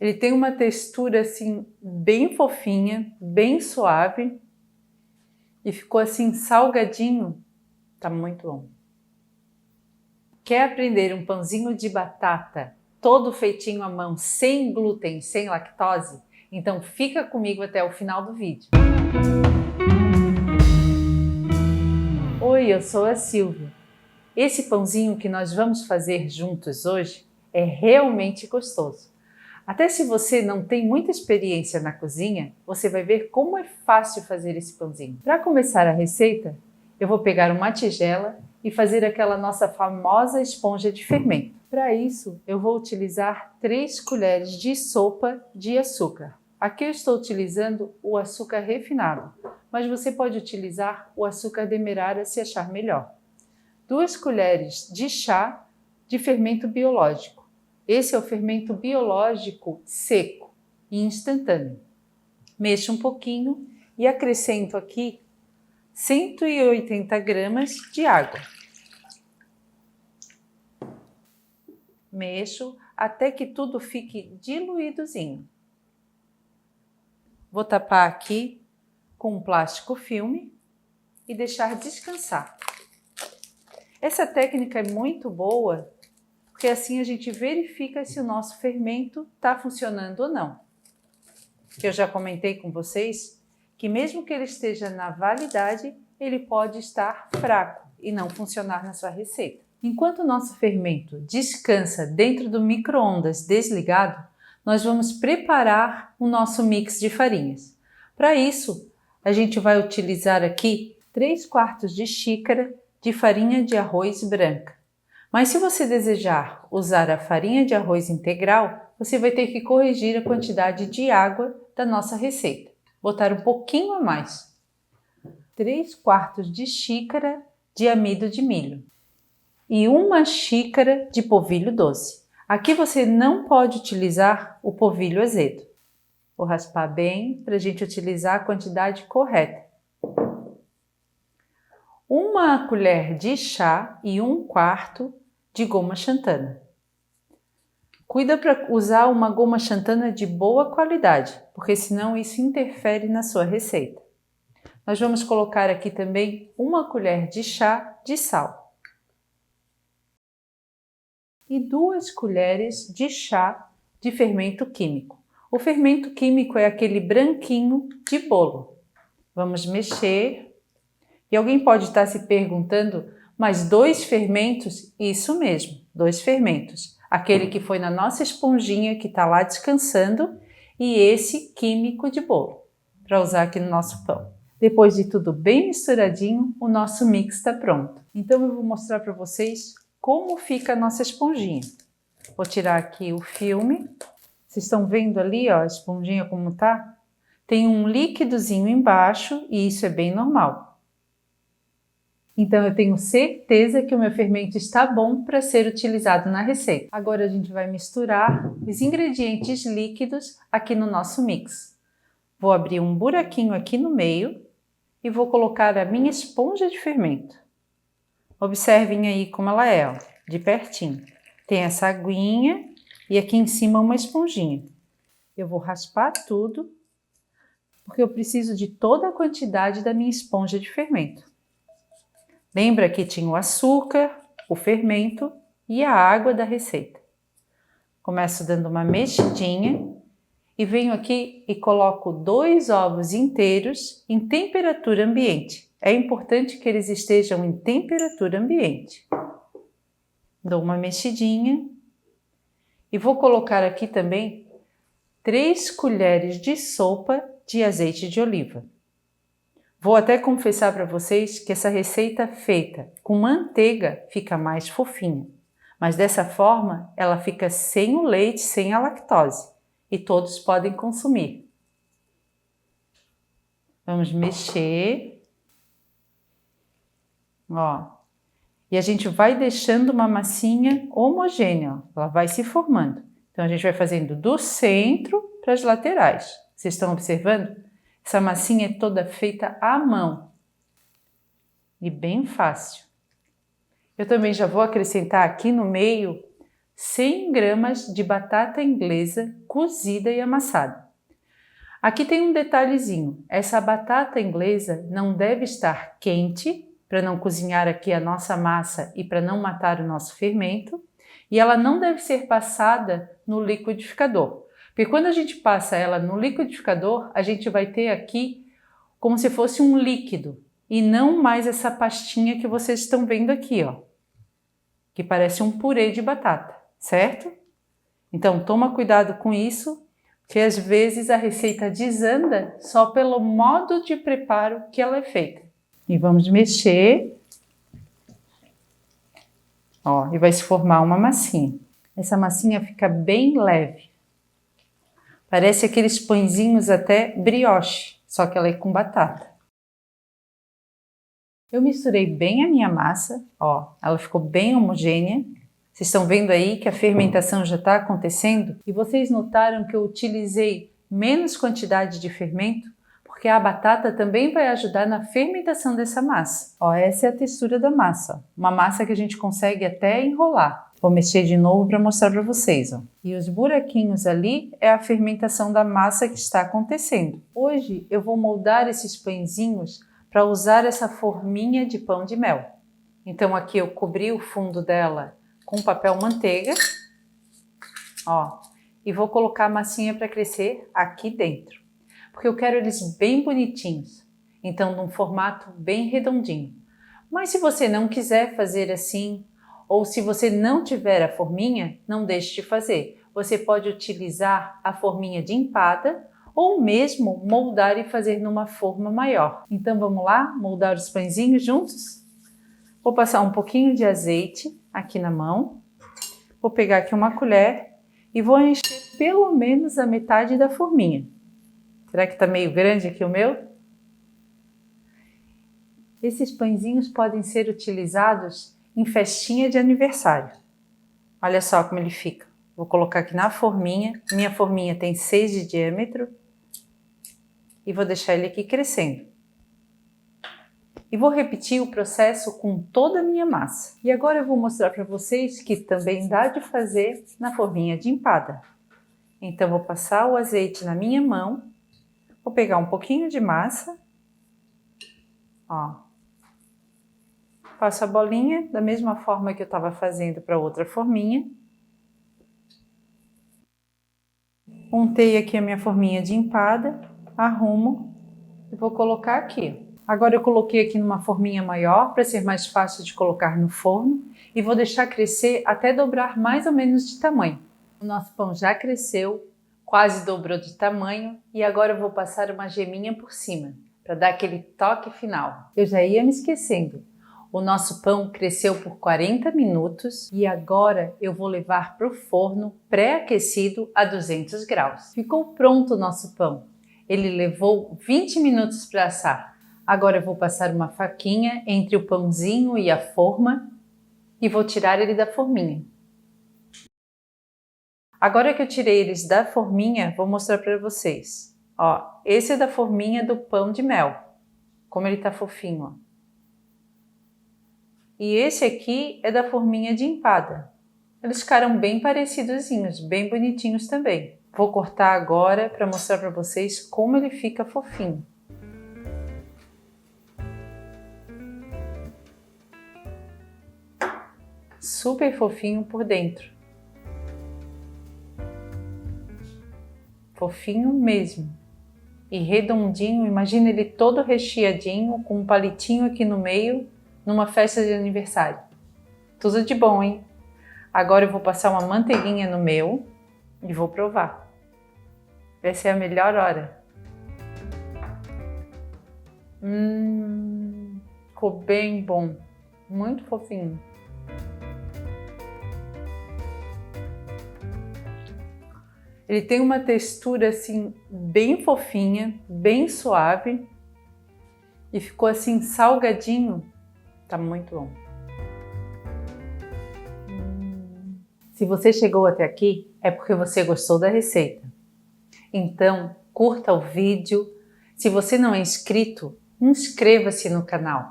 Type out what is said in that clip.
Ele tem uma textura assim bem fofinha, bem suave e ficou assim salgadinho. Tá muito bom. Quer aprender um pãozinho de batata todo feitinho à mão, sem glúten, sem lactose? Então fica comigo até o final do vídeo. Oi, eu sou a Silvia. Esse pãozinho que nós vamos fazer juntos hoje é realmente gostoso. Até se você não tem muita experiência na cozinha, você vai ver como é fácil fazer esse pãozinho. Para começar a receita, eu vou pegar uma tigela e fazer aquela nossa famosa esponja de fermento. Para isso, eu vou utilizar 3 colheres de sopa de açúcar. Aqui eu estou utilizando o açúcar refinado, mas você pode utilizar o açúcar demerara se achar melhor. 2 colheres de chá de fermento biológico. Esse é o fermento biológico seco e instantâneo. Mexo um pouquinho e acrescento aqui 180 gramas de água. Mexo até que tudo fique diluídozinho. Vou tapar aqui com um plástico filme e deixar descansar. Essa técnica é muito boa porque assim a gente verifica se o nosso fermento está funcionando ou não. Eu já comentei com vocês que mesmo que ele esteja na validade, ele pode estar fraco e não funcionar na sua receita. Enquanto o nosso fermento descansa dentro do micro-ondas desligado, nós vamos preparar o nosso mix de farinhas. Para isso, a gente vai utilizar aqui 3/4 de xícara de farinha de arroz branca. Mas se você desejar usar a farinha de arroz integral, você vai ter que corrigir a quantidade de água da nossa receita. Botar um pouquinho a mais. 3/4 de xícara de amido de milho e 1 xícara de polvilho doce. Aqui você não pode utilizar o polvilho azedo. Vou raspar bem para a gente utilizar a quantidade correta. 1 colher de chá e 1/4 de goma xantana. Cuida para usar uma goma xantana de boa qualidade, porque senão isso interfere na sua receita. Nós vamos colocar aqui também 1 colher de chá de sal. E 2 colheres de chá de fermento químico. O fermento químico é aquele branquinho de bolo. Vamos mexer. E alguém pode estar se perguntando, mas 2 fermentos? Isso mesmo, 2 fermentos. Aquele que foi na nossa esponjinha que está lá descansando e esse químico de bolo, para usar aqui no nosso pão. Depois de tudo bem misturadinho, o nosso mix está pronto. Então eu vou mostrar para vocês como fica a nossa esponjinha. Vou tirar aqui o filme. Vocês estão vendo ali, ó, a esponjinha como tá? Tem um líquidozinho embaixo e isso é bem normal. Então eu tenho certeza que o meu fermento está bom para ser utilizado na receita. Agora a gente vai misturar os ingredientes líquidos aqui no nosso mix. Vou abrir um buraquinho aqui no meio e vou colocar a minha esponja de fermento. Observem aí como ela é, ó, de pertinho. Tem essa aguinha e aqui em cima uma esponjinha. Eu vou raspar tudo, porque eu preciso de toda a quantidade da minha esponja de fermento. Lembra que tinha o açúcar, o fermento e a água da receita. Começo dando uma mexidinha e venho aqui e coloco 2 ovos inteiros em temperatura ambiente. É importante que eles estejam em temperatura ambiente. Dou uma mexidinha e vou colocar aqui também 3 colheres de sopa de azeite de oliva. Vou até confessar para vocês que essa receita feita com manteiga fica mais fofinha, mas dessa forma ela fica sem o leite, sem a lactose e todos podem consumir. Vamos mexer, ó, e a gente vai deixando uma massinha homogênea, ó, ela vai se formando. Então a gente vai fazendo do centro para as laterais. Vocês estão observando? Essa massinha é toda feita à mão e bem fácil. Eu também já vou acrescentar aqui no meio 100 gramas de batata inglesa cozida e amassada. Aqui tem um detalhezinho, essa batata inglesa não deve estar quente, para não cozinhar aqui a nossa massa e para não matar o nosso fermento, e ela não deve ser passada no liquidificador, porque quando a gente passa ela no liquidificador, a gente vai ter aqui como se fosse um líquido, e não mais essa pastinha que vocês estão vendo aqui, ó, que parece um purê de batata, certo? Então toma cuidado com isso, que às vezes a receita desanda só pelo modo de preparo que ela é feita. E vamos mexer, ó, e vai se formar uma massinha. Essa massinha fica bem leve. Parece aqueles pãezinhos até brioche, só que ela é com batata. Eu misturei bem a minha massa, ó, ela ficou bem homogênea. Vocês estão vendo aí que a fermentação já está acontecendo? E vocês notaram que eu utilizei menos quantidade de fermento? Porque a batata também vai ajudar na fermentação dessa massa. Ó, essa é a textura da massa. Uma massa que a gente consegue até enrolar. Vou mexer de novo para mostrar para vocês. Ó. E os buraquinhos ali é a fermentação da massa que está acontecendo. Hoje eu vou moldar esses pãezinhos para usar essa forminha de pão de mel. Então aqui eu cobri o fundo dela com papel manteiga, ó, e vou colocar a massinha para crescer aqui dentro, porque eu quero eles bem bonitinhos, então num formato bem redondinho. Mas se você não quiser fazer assim, ou se você não tiver a forminha, não deixe de fazer. Você pode utilizar a forminha de empada, ou mesmo moldar e fazer numa forma maior. Então vamos lá, moldar os pãezinhos juntos? Vou passar um pouquinho de azeite aqui na mão, vou pegar aqui uma colher e vou encher pelo menos a metade da forminha. Será que tá meio grande aqui o meu? Esses pãezinhos podem ser utilizados em festinha de aniversário. Olha só como ele fica. Vou colocar aqui na forminha, minha forminha tem 6 de diâmetro e vou deixar ele aqui crescendo. E vou repetir o processo com toda a minha massa. E agora eu vou mostrar para vocês que também dá de fazer na forminha de empada. Então vou passar o azeite na minha mão, vou pegar um pouquinho de massa, ó, faço a bolinha da mesma forma que eu estava fazendo para outra forminha. Untei aqui a minha forminha de empada, arrumo e vou colocar aqui. Agora eu coloquei aqui numa forminha maior para ser mais fácil de colocar no forno e vou deixar crescer até dobrar mais ou menos de tamanho. O nosso pão já cresceu, quase dobrou de tamanho e agora eu vou passar uma geminha por cima para dar aquele toque final. Eu já ia me esquecendo. O nosso pão cresceu por 40 minutos e agora eu vou levar para o forno pré-aquecido a 200 graus. Ficou pronto o nosso pão. Ele levou 20 minutos para assar. Agora eu vou passar uma faquinha entre o pãozinho e a forma e vou tirar ele da forminha. Agora que eu tirei eles da forminha, vou mostrar para vocês. Ó, esse é da forminha do pão de mel. Como ele tá fofinho, ó. E esse aqui é da forminha de empada. Eles ficaram bem parecidozinhos, bem bonitinhos também. Vou cortar agora para mostrar para vocês como ele fica fofinho. Super fofinho por dentro. Fofinho mesmo. E redondinho, imagina ele todo recheadinho, com um palitinho aqui no meio, numa festa de aniversário. Tudo de bom, hein? Agora eu vou passar uma manteiguinha no meu e vou provar. Essa é a melhor hora. Ficou bem bom. Muito fofinho. Ele tem uma textura assim bem fofinha, bem suave e ficou assim salgadinho. Tá muito bom. Se você chegou até aqui é porque você gostou da receita. Então, curta o vídeo. Se você não é inscrito, inscreva-se no canal.